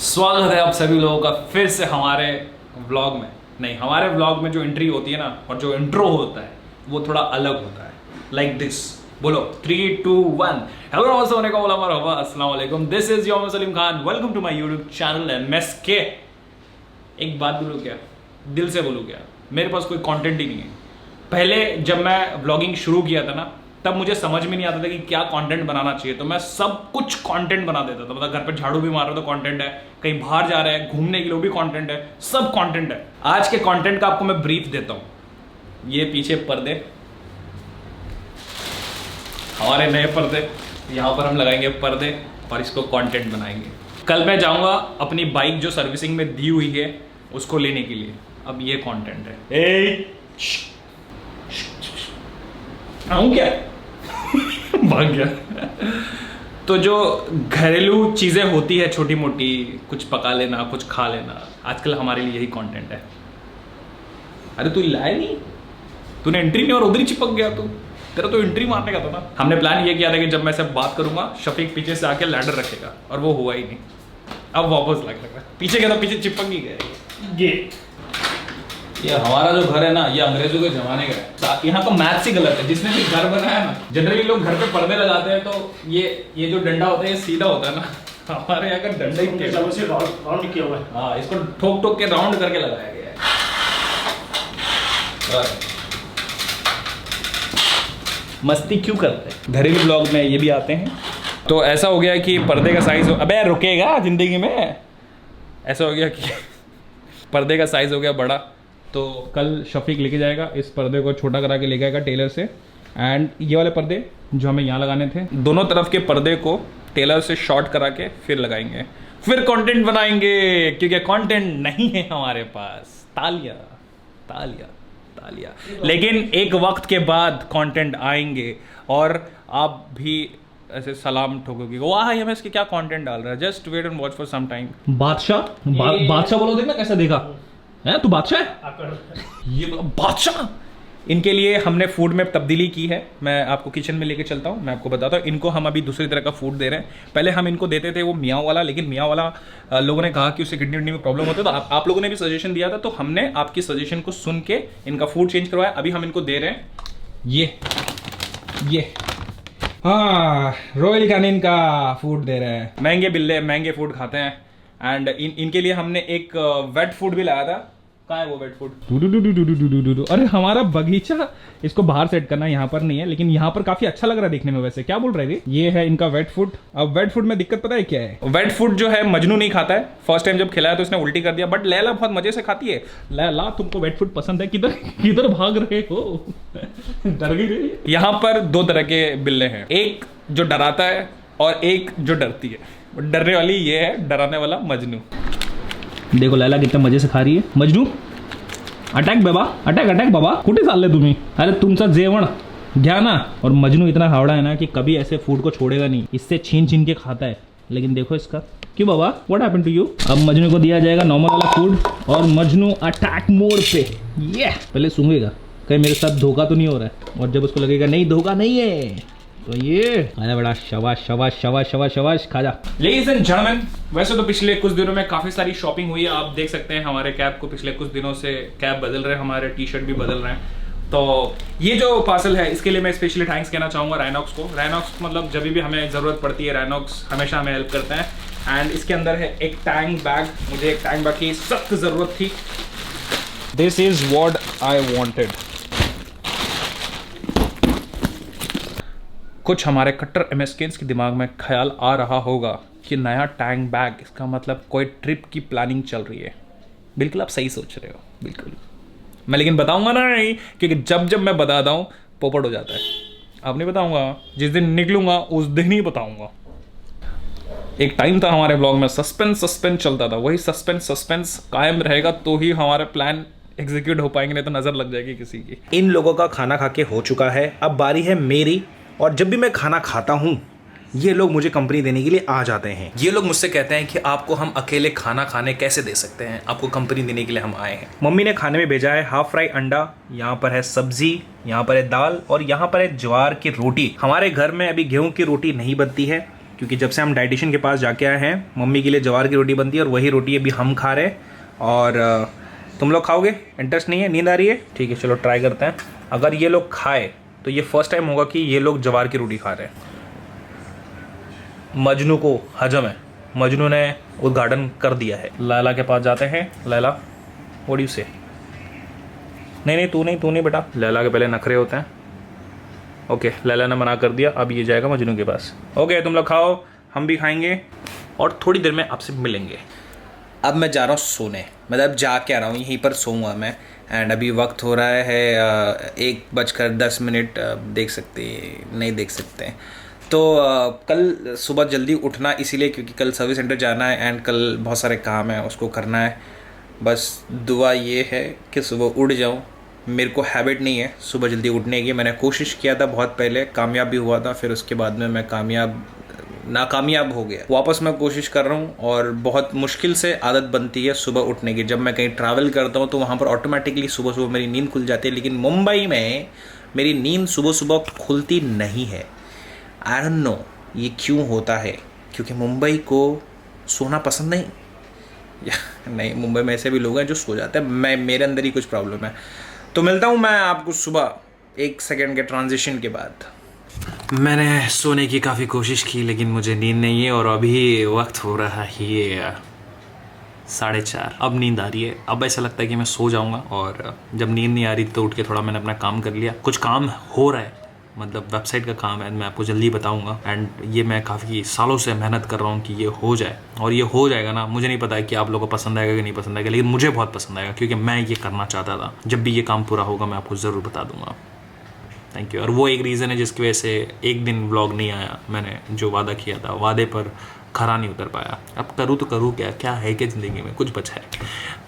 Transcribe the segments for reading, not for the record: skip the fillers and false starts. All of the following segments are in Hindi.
स्वागत है आप सभी लोगों का फिर से हमारे व्लॉग में। नहीं, हमारे व्लॉग में जो एंट्री होती है ना और जो इंट्रो होता है वो थोड़ा अलग होता है। लाइक दिस, बोलो 3, 2, 1। हेलो नमस्ते होने का बोला मरहबा, अस्सलाम वालेकुम। This is your Salim Khan, welcome to my YouTube channel MSK. एक बात बोलूं क्या, दिल से बोलूं क्या, मेरे पास कोई कंटेंट ही नहीं है। पहले जब मैं व्लॉगिंग शुरू किया था ना, तब मुझे समझ में नहीं आता था कि क्या कंटेंट बनाना चाहिए, तो मैं सब कुछ कंटेंट बना देता था। मतलब घर पे झाड़ू भी मार रहा तो कंटेंट है, कहीं बाहर जा रहे हैं घूमने के लिए भी कंटेंट है, सब कंटेंट है। आज के कंटेंट का आपको मैं ब्रीफ देता हूं। ये पीछे पर्दे, हमारे नए पर्दे, यहां पर हम लगाएंगे पर्दे और इसको कंटेंट बनाएंगे। कल मैं जाऊंगा अपनी बाइक जो सर्विसिंग में दी हुई है उसको लेने के लिए। अब ये कंटेंट है। आऊं क्या? भाग गया। तो जो घरेलू चीजें होती है छोटी मोटी, कुछ पका लेना, कुछ खा लेना, आजकल हमारे लिए यही कंटेंट है। अरे तू लाया नहीं, तूने एंट्री नहीं और उधर ही चिपक गया। तू तेरा तो एंट्री मारने का था ना। हमने प्लान ये किया था कि जब मैं सब बात करूंगा शफीक पीछे से आके लैडर रखेगा, और वो हुआ ही नहीं। अब वापस लग रहा है, पीछे गया था, पीछे चिपक ही गया। ये हमारा जो घर है ना, ये अंग्रेजों के जमाने का है। यहाँ का मैथ्स ही गलत है। जिसने भी घर बनाया ना, जनरली लोग घर पे पर्दे लगाते हैं तो ये जो डंडा होता है ये सीधा होता है ना। हमारे यहाँ का डंडा ही राउंड किया हुआ है। हाँ, इसको ठोक ठोक के राउंड करके लगाया गया है। मस्ती क्यों करते हैं? घरेलू ब्लॉग में ये भी आते हैं। तो ऐसा हो गया कि पर्दे का साइज अबे रुकेगा जिंदगी में। ऐसा हो गया कि पर्दे का साइज हो गया बड़ा, तो कल शफीक लेके जाएगा इस पर्दे को, छोटा करा के लेके आएगा टेलर से। एंड ये वाले पर्दे जो हमें यहाँ लगाने थे, दोनों तरफ के पर्दे को टेलर से शॉर्ट करा के फिर लगाएंगे, फिर कंटेंट बनाएंगे। क्योंकि कंटेंट नहीं है हमारे पास। तालियां तालियां तालियां। लेकिन एक वक्त के बाद कंटेंट आएंगे और आप भी ऐसे सलाम ठोकोगे, वाह ये इसके क्या कंटेंट डाल रहा है। Just wait and watch for some time. बादशाह बोलो, देखना कैसा देखा है तू। बादशाह है ये बादशाह। इनके लिए हमने फूड में तब्दीली की है। मैं आपको किचन में लेके चलता हूँ, मैं आपको बताता हूँ। इनको हम अभी दूसरी तरह का फूड दे रहे हैं। पहले हम इनको देते थे वो मियाँ वाला, लेकिन मियाँ वाला लोगों ने कहा कि उससे किडनी में प्रॉब्लम होती है। तो आप लोगों ने भी सजेशन दिया था, तो हमने आपकी सजेशन को सुन के इनका फूड चेंज करवाया। अभी हम इनको दे रहे हैं ये हाँ, रॉयल कैनिन का फूड दे रहे हैं। महंगे बिल्ले महंगे फूड खाते हैं। एंड इनके लिए हमने एक वेट फूड भी लाया था। कहाँ है वो वेट फूड? अरे हमारा बगीचा, इसको बाहर सेट करना, यहाँ पर नहीं है, लेकिन यहाँ पर काफी अच्छा लग रहा है देखने में। वैसे क्या बोल रहे थे? ये है इनका वेट फूड। अब वेट फूड में दिक्कत पता है क्या है? वेट फूड जो है मजनू नहीं खाता है। फर्स्ट टाइम जब खिलाया तो उसने उल्टी कर दिया, बट लैला बहुत मजे से खाती है। लैला तुमको वेट फूड पसंद है? किधर किधर भाग रहे हो? डर गई रही। यहाँ पर दो तरह के बिल्ले हैं, एक जो डराता है और एक जो डरती है। डरने वाली ये है, डराने वाला मजनू। देखो लैला कितना मजे से खा रही है। मजनू अटॅक बाबा, अटॅक बाबा, कुठे चालले तुम्ही? अरे तुमचा जेवण घ्या ना। और मजनू इतना हावड़ा है ना कि कभी ऐसे फूड को छोड़ेगा नहीं, इससे छीन छीन के खाता है। लेकिन देखो इसका, क्यों बाबा, व्हाट हैपेंड टू यू? अब मजनू को दिया जाएगा नॉर्मल वाला फूड और मजनू अटैक मोड पे। ये पहले सूंघेगा कहीं मेरे साथ धोखा तो नहीं हो रहा है, और जब उसको लगेगा नहीं धोखा नहीं है, तो ये आया बड़ा शबाश शबाश शबाश शबाश शबाश खा जा। लेडीज एंड जेंटलमैन, वैसे तो पिछले कुछ दिनों में काफी सारी शॉपिंग हुई है। आप देख सकते हैं हमारे कैब को पिछले कुछ दिनों से कैब बदल रहे हैं, हमारे टी शर्ट भी बदल रहे हैं। तो ये जो पार्सल है इसके लिए मैं स्पेशली थैंक्स कहना चाहूंगा राइनॉक्स को। राइनॉक्स मतलब जब भी हमें जरूरत पड़ती है, राइनॉक्स हमेशा हमें हेल्प करते हैं। एंड इसके अंदर है एक टैंक बैग। मुझे एक टैंक बैग की सख्त जरूरत थी। This is what I wanted. कुछ हमारे कट्टर एमएसकेन्स के दिमाग में ख्याल आ रहा होगा कि नया टैंक बैग, इसका मतलब कोई ट्रिप की प्लानिंग चल रही है। बिल्कुल आप सही सोच रहे हो, बिल्कुल। मैं लेकिन बताऊंगा ना नहीं, क्योंकि जब जब मैं बताता हूँ पोपट हो जाता है। अब नहीं बताऊंगा, जिस दिन निकलूंगा उस दिन ही बताऊंगा। एक टाइम था हमारे ब्लॉग में सस्पेंस चलता था। वही सस्पेंस कायम रहेगा तो ही हमारे प्लान एग्जीक्यूट हो पाएंगे, नहीं तो नजर लग जाएगी किसी की। इन लोगों का खाना खा के हो चुका है, अब बारी है मेरी। और जब भी मैं खाना खाता हूँ ये लोग मुझे कंपनी देने के लिए आ जाते हैं। ये लोग मुझसे कहते हैं कि आपको हम अकेले खाना खाने कैसे दे सकते हैं, आपको कंपनी देने के लिए हम आए हैं। मम्मी ने खाने में भेजा है हाफ फ्राई अंडा, यहाँ पर है सब्जी, यहाँ पर है दाल और यहाँ पर है ज्वार की रोटी। हमारे घर में अभी गेहूं की रोटी नहीं बनती है, क्योंकि जब से हम डाइटिशियन के पास जाके आए हैं मम्मी के लिए ज्वार की रोटी बनती है और वही रोटी अभी हम खा रहे हैं। और तुम लोग खाओगे? इंटरेस्ट नहीं है? नींद आ रही है? ठीक है चलो ट्राई करते हैं। अगर ये लोग खाए तो ये फर्स्ट टाइम होगा कि ये लोग ज्वार की रोटी खा रहे हैं। मजनू को हजम है, मजनू ने उद्घाटन कर दिया है। लैला के पास जाते हैं। लैला व्हाट डू यू से? नहीं तू नहीं बेटा, लैला के पहले नखरे होते हैं। ओके लैला ने मना कर दिया, अब ये जाएगा मजनू के पास। ओके तुम लोग खाओ, हम भी खाएंगे और थोड़ी देर में आपसे मिलेंगे। अब मैं जा रहा हूँ सोने, मतलब जा के आ रहा हूँ, यहीं पर सोऊंगा मैं। एंड अभी वक्त हो रहा है 1:10। देख सकते नहीं देख सकते तो कल सुबह जल्दी उठना इसीलिए क्योंकि कल सर्विस सेंटर जाना है एंड कल बहुत सारे काम है उसको करना है। बस दुआ ये है कि सुबह उठ जाऊँ। मेरे को हैबिट नहीं है सुबह जल्दी उठने की। मैंने कोशिश किया था बहुत पहले, कामयाब भी हुआ था, फिर उसके बाद में मैं नाकामयाब हो गया। वापस मैं कोशिश कर रहा हूँ और बहुत मुश्किल से आदत बनती है सुबह उठने की। जब मैं कहीं ट्रैवल करता हूँ तो वहाँ पर ऑटोमेटिकली सुबह सुबह मेरी नींद खुल जाती है, लेकिन मुंबई में मेरी नींद सुबह सुबह खुलती नहीं है। आई डोंट नो ये क्यों होता है, क्योंकि मुंबई को सोना पसंद नहीं मुंबई में ऐसे भी लोग हैं जो सो जाते हैं। मेरे अंदर ही कुछ प्रॉब्लम है। तो मिलता हूँ मैं आपको सुबह 1 सेकेंड के ट्रांजिशन के बाद। मैंने सोने की काफ़ी कोशिश की लेकिन मुझे नींद नहीं है और अभी वक्त हो रहा है 4:30। अब नींद आ रही है। अब ऐसा लगता है कि मैं सो जाऊंगा और जब नींद नहीं आ रही तो उठ के थोड़ा मैंने अपना काम कर लिया। कुछ काम हो रहा है, मतलब वेबसाइट का काम है, मैं आपको जल्दी बताऊंगा। एंड ये मैं काफ़ी सालों से मेहनत कर रहा हूँ कि ये हो जाए और ये हो जाएगा ना। मुझे नहीं पता है कि आप लोगों को पसंद आएगा कि नहीं पसंद आएगा, लेकिन मुझे बहुत पसंद आएगा क्योंकि मैं ये करना चाहता था। जब भी ये काम पूरा होगा मैं आपको ज़रूर बता दूंगा। Thank you. और वो एक रीज़न है जिसकी वजह से एक दिन व्लॉग नहीं आया। मैंने जो वादा किया था वादे पर खरा नहीं उतर पाया। अब करूँ तो करूँ क्या है कि ज़िंदगी में कुछ बचा है?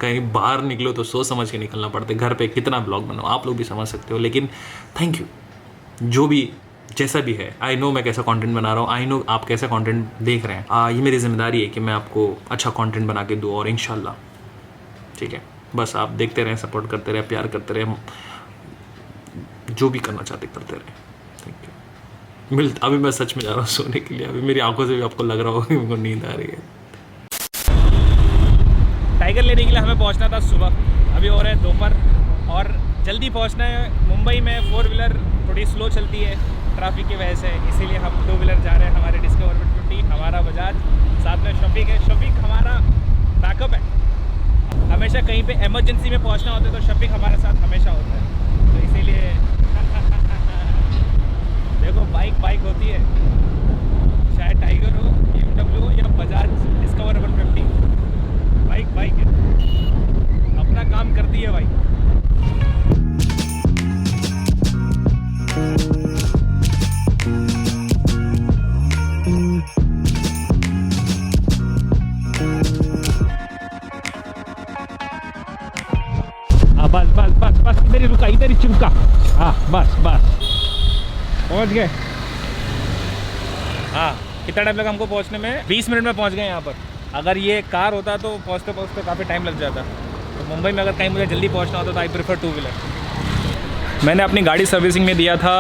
कहीं बाहर निकलो तो सोच समझ के निकलना पड़ता है। घर पे कितना ब्लॉग बनाओ आप लोग भी समझ सकते हो। लेकिन थैंक यू जो भी जैसा भी है। आई नो मैं कैसा कंटेंट बना रहा हूँ, आई नो आप कैसा कंटेंट देख रहे हैं। ये मेरी जिम्मेदारी है कि मैं आपको अच्छा कंटेंट बना के दूँ और इंशाल्लाह ठीक है। बस आप देखते रहें, सपोर्ट करते रहें, प्यार करते रहें, जो भी करना चाहते करते रहें। Thank you. अभी मैं सच में जा रहा हूँ सोने के लिए। अभी मेरी आंखों से भी आपको लग रहा होगा कि मुझको नींद आ रही है। टाइगर लेने के लिए हमें पहुंचना था सुबह, अभी हो रहा है दोपहर और जल्दी पहुंचना है। मुंबई में 4 व्हीलर थोड़ी स्लो चलती है ट्रैफिक की वजह से, इसीलिए हम 2 व्हीलर जा रहे हैं। हमारे डिस्कवर 50, हमारा बजाज, साथ में शफीक है। शफीक हमारा बैकअप है, हमेशा कहीं पे इमरजेंसी में पहुंचना होता है तो शफीक हमारे साथ हमेशा होता है। तो इसीलिए देखो बाइक होती है, शायद टाइगर हो, BMW हो या बजाज डिस्कवर 150, बाइक है, अपना काम करती है भाई। बस इधर ही रुका, इधर ही चिपका। हाँ बस पहुंच गए। हाँ कितना टाइम लगा हमको पहुंचने में? 20 मिनट में पहुंच गए यहाँ पर। अगर ये कार होता तो पहुंचते काफ़ी टाइम लग जाता। तो मुंबई में अगर कहीं मुझे जल्दी पहुंचना होता तो आई प्रेफर 2 व्हीलर। मैंने अपनी गाड़ी सर्विसिंग में दिया था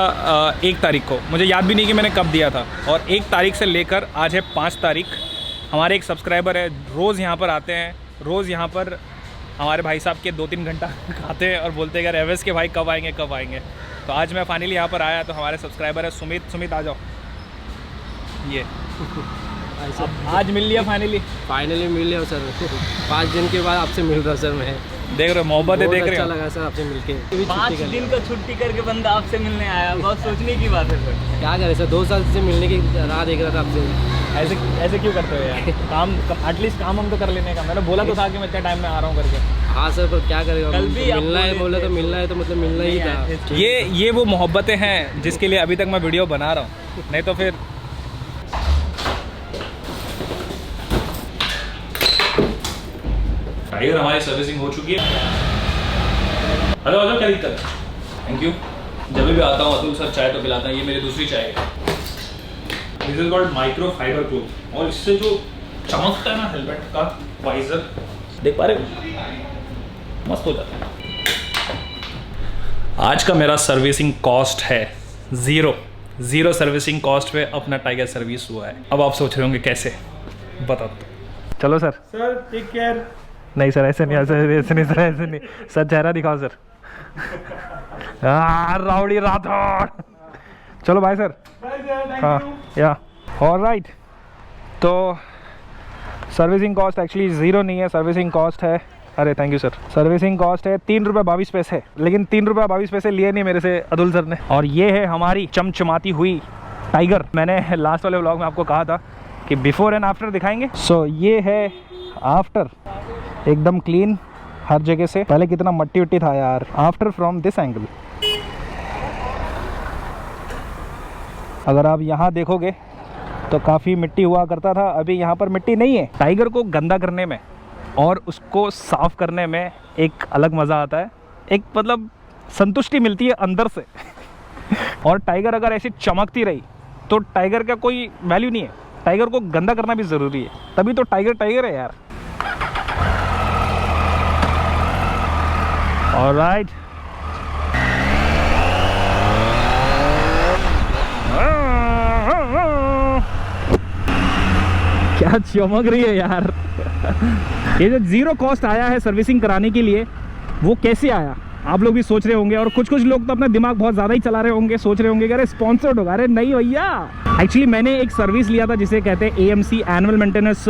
1 तारीख को, मुझे याद भी नहीं कि मैंने कब दिया था। और 1 तारीख से लेकर आज है 5 तारीख। हमारे एक सब्सक्राइबर है, रोज़ यहाँ पर आते हैं, रोज़ यहाँ पर हमारे भाई साहब के 2-3 घंटा खाते हैं और बोलते हैं यार एवरेस्ट के भाई कब आएंगे। तो आज मैं फाइनली यहाँ पर आया। तो हमारे सब्सक्राइबर है सुमित आ जाओ। ये आज मिल लिया फाइनली मिल लिया सर। 5 दिन के बाद आपसे मिल रहा सर। मैं देख रहे हो, मोहब्बत है, देख रहे हो। अच्छा लगा सर आपसे मिलके। 5 दिन का छुट्टी करके बंदा आपसे मिलने आया, बहुत सोचने की बात है सर। क्या करें सर, 2 साल से मिलने की राह देख रहा था आपसे। ऐसे क्यों करते हो यार? काम एटलीस्ट काम हम तो कर लेने का। मैंने बोला तो था कि मैं इतने टाइम में आ रहा हूँ करके। हाँ सर, पर क्या करेगा, कल भी मिलना है बोला तो मिलना है, तो मतलब मिलना ही था। ये वो मोहब्बतें हैं जिसके लिए अभी तक मैं वीडियो बना रहा हूँ, नहीं तो फिर टाइगर हमारी सर्विसिंग हो चुकी है। हेलो क्या दिक्कत है? Thank you. जब भी आता हूँ अतुल सर चाय तो पिलाता है। ये मेरी दूसरी चाय है। This is called micro fibre cloth. और इससे जो चमकता है ना हेलमेट का वाइजर, देख पा रहे हो, मस्त हो जाता है। आज का मेरा सर्विसिंग कॉस्ट है 0। 0 सर्विसिंग कॉस्ट पे अपना टाइगर सर्विस हुआ है। अब आप सोच रहे होंगे कैसे, बता दो। चलो सर। Sir take care. नहीं सर, ऐसे नहीं, ऐसे नहीं सर, ऐसे नहीं सर, चेहरा दिखाओ सर। राउडी राठौड़। चलो बाय सर। हाँ या ऑलराइट। तो सर्विसिंग कॉस्ट एक्चुअली 0 नहीं है, सर्विसिंग कॉस्ट है, अरे thank you sir, servicing cost है 3 रुपये 22 पैसे, लेकिन 3 रुपये 22 पैसे लिए नहीं मेरे से अतुल सर ने। और ये है हमारी चमचमाती हुई टाइगर। मैंने लास्ट वाले व्लॉग में आपको कहा था कि बिफोर एंड आफ्टर दिखाएंगे। सो ये है आफ्टर, एकदम क्लीन हर जगह से। पहले कितना मट्टी उट्टी था यार। आफ्टर फ्रॉम दिस एंगल, अगर आप यहाँ देखोगे तो काफ़ी मिट्टी हुआ करता था, अभी यहाँ पर मिट्टी नहीं है। टाइगर को गंदा करने में और उसको साफ़ करने में एक अलग मज़ा आता है, एक मतलब संतुष्टि मिलती है अंदर से। और टाइगर अगर ऐसी चमकती रही तो टाइगर का कोई वैल्यू नहीं है। टाइगर को गंदा करना भी ज़रूरी है, तभी तो टाइगर टाइगर है यार। ऑलराइट, क्या चमक रही है यार। ये जो 0 कॉस्ट आया है सर्विसिंग कराने के लिए, वो कैसे आया आप लोग भी सोच रहे होंगे। और कुछ लोग तो अपना दिमाग बहुत ज़्यादा ही चला रहे होंगे, सोच रहे होंगे कि अरे स्पॉन्सर्ड होगा। अरे नहीं भैया, एक्चुअली मैंने एक सर्विस लिया था जिसे कहते हैं AMC एनुअल मेंटेनेंस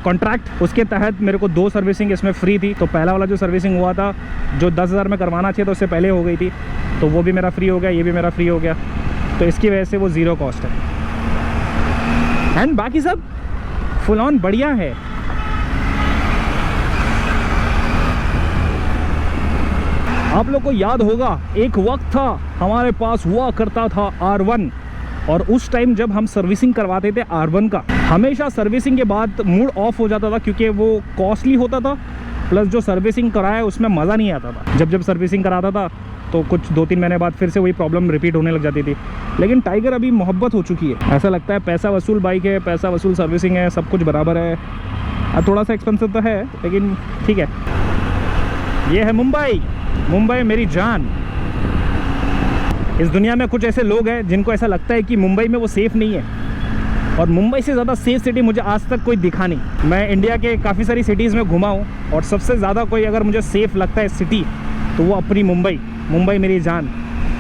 कॉन्ट्रैक्ट। उसके तहत मेरे को 2 सर्विसिंग इसमें फ्री थी। तो पहला वाला जो सर्विसिंग हुआ था, जो 10,000 में करवाना चाहिए तो उससे पहले हो गई थी, तो वो भी मेरा फ्री हो गया, ये भी मेरा फ्री हो गया। तो इसकी वजह से वो 0 कॉस्ट है। एंड बाकी सब फुल ऑन बढ़िया है। आप लोग को याद होगा, एक वक्त था हमारे पास हुआ करता था R1, और उस टाइम जब हम सर्विसिंग करवाते थे R1 का, हमेशा सर्विसिंग के बाद मूड ऑफ हो जाता था, क्योंकि वो कॉस्टली होता था, प्लस जो सर्विसिंग कराया उसमें मज़ा नहीं आता था। जब सर्विसिंग कराता था तो कुछ 2-3 महीने बाद फिर से वही प्रॉब्लम रिपीट होने लग जाती थी। लेकिन टाइगर अभी मोहब्बत हो चुकी है, ऐसा लगता है पैसा वसूल बाइक है, पैसा वसूल सर्विसिंग है, सब कुछ बराबर है। अब थोड़ा सा एक्सपेंसिव तो है, लेकिन ठीक है। ये है मुंबई, मुंबई मेरी जान। इस दुनिया में कुछ ऐसे लोग हैं जिनको ऐसा लगता है कि मुंबई में वो सेफ़ नहीं है, और मुंबई से ज़्यादा सेफ सिटी मुझे आज तक कोई दिखा नहीं। मैं इंडिया के काफ़ी सारी सिटीज़ में घुमा हूँ, और सबसे ज़्यादा कोई अगर मुझे सेफ़ लगता है सिटी तो वो अपनी मुंबई। मुंबई मेरी जान।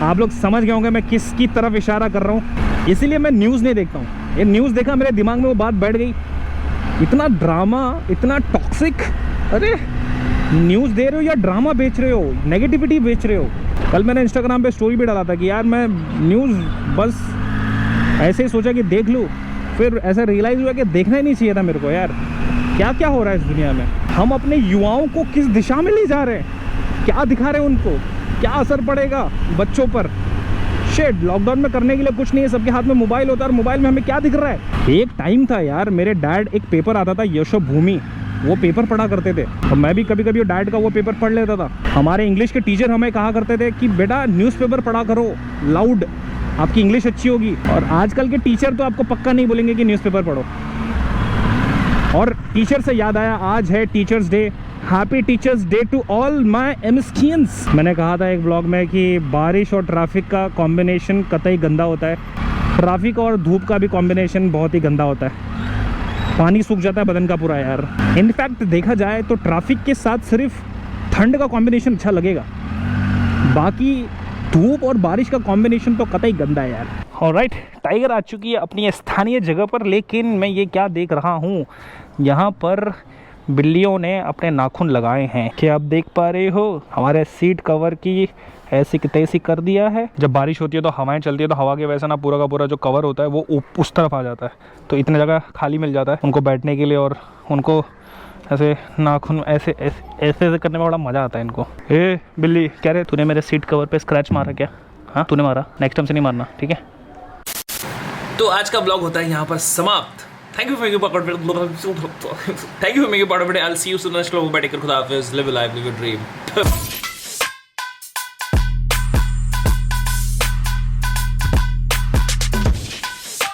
आप लोग समझ गए होंगे मैं किसकी तरफ इशारा कर रहा हूँ। इसीलिए मैं न्यूज़ नहीं देखता हूँ। ये न्यूज़ देखा, मेरे दिमाग में वो बात बैठ गई, इतना ड्रामा, इतना टॉक्सिक। अरे न्यूज़ दे रहे हो या ड्रामा बेच रहे हो, नेगेटिविटी बेच रहे हो। कल मैंने इंस्टाग्राम पे स्टोरी भी डाला था कि यार मैं न्यूज़ बस ऐसे ही सोचा कि देख लूँ, फिर ऐसा रियलाइज़ हुआ कि देखना ही नहीं चाहिए था मेरे को। यार क्या क्या हो रहा है इस दुनिया में, हम अपने युवाओं को किस दिशा में ले जा रहे हैं, क्या दिखा रहे हैं उनको, क्या असर पड़ेगा बच्चों पर। शेड लॉकडाउन में करने के लिए कुछ नहीं है, सबके हाथ में मोबाइल होता है, और मोबाइल में हमें क्या दिख रहा है। एक टाइम था यार, मेरे डैड, एक पेपर आता था यशोभूमि, वो पेपर पढ़ा करते थे, और मैं भी कभी कभी डैड का वो पेपर पढ़ लेता था। हमारे इंग्लिश के टीचर हमें कहा करते थे कि बेटा न्यूज़पेपर पढ़ा करो लाउड, आपकी इंग्लिश अच्छी होगी। और आजकल के टीचर तो आपको पक्का नहीं बोलेंगे कि न्यूज़पेपर पढ़ो। और टीचर से याद आया, आज है teachers day. Happy teachers day to all my एमएसकियंस। मैंने कहा था एक ब्लॉग में कि बारिश और ट्रैफिक का कॉम्बिनेशन कतई गंदा होता है। ट्रैफिक और धूप का भी कॉम्बिनेशन बहुत ही गंदा होता है, पानी सूख जाता है बदन का पूरा यार। इनफैक्ट देखा जाए तो ट्रैफिक के साथ सिर्फ ठंड का कॉम्बिनेशन अच्छा लगेगा, बाकी धूप और बारिश का कॉम्बिनेशन तो कतई गंदा है यार। ऑलराइट, टाइगर आ चुकी है अपनी स्थानीय जगह पर, लेकिन मैं ये क्या देख रहा हूँ, यहाँ पर बिल्लियों ने अपने नाखून लगाए हैं। क्या आप देख पा रहे हो, हमारे सीट कवर की ऐसी की तैसी कर दिया है। जब बारिश होती है तो हवाएं चलती है, तो हवा के वजह से ना पूरा का पूरा जो कवर होता है वो उस तरफ आ जाता है, तो इतनी जगह खाली मिल जाता है उनको बैठने के लिए, और उनको ऐसे नाखून ऐसे ऐसे ऐसे करने में बड़ा मज़ा आता है इनको। ए बिल्ली, कह रहे तूने मेरे सीट कवर पे स्क्रैच मारा क्या? हाँ तूने मारा, नेक्स्ट टाइम से नहीं मारना, ठीक है। तो आज का ब्लॉग होता है यहाँ पर समाप्त। Thank you for making part of it. Thank you for making part of it. I'll see you soon next vlog. Bye. Take care. Khuda Hafiz. Live a life. Live your dream.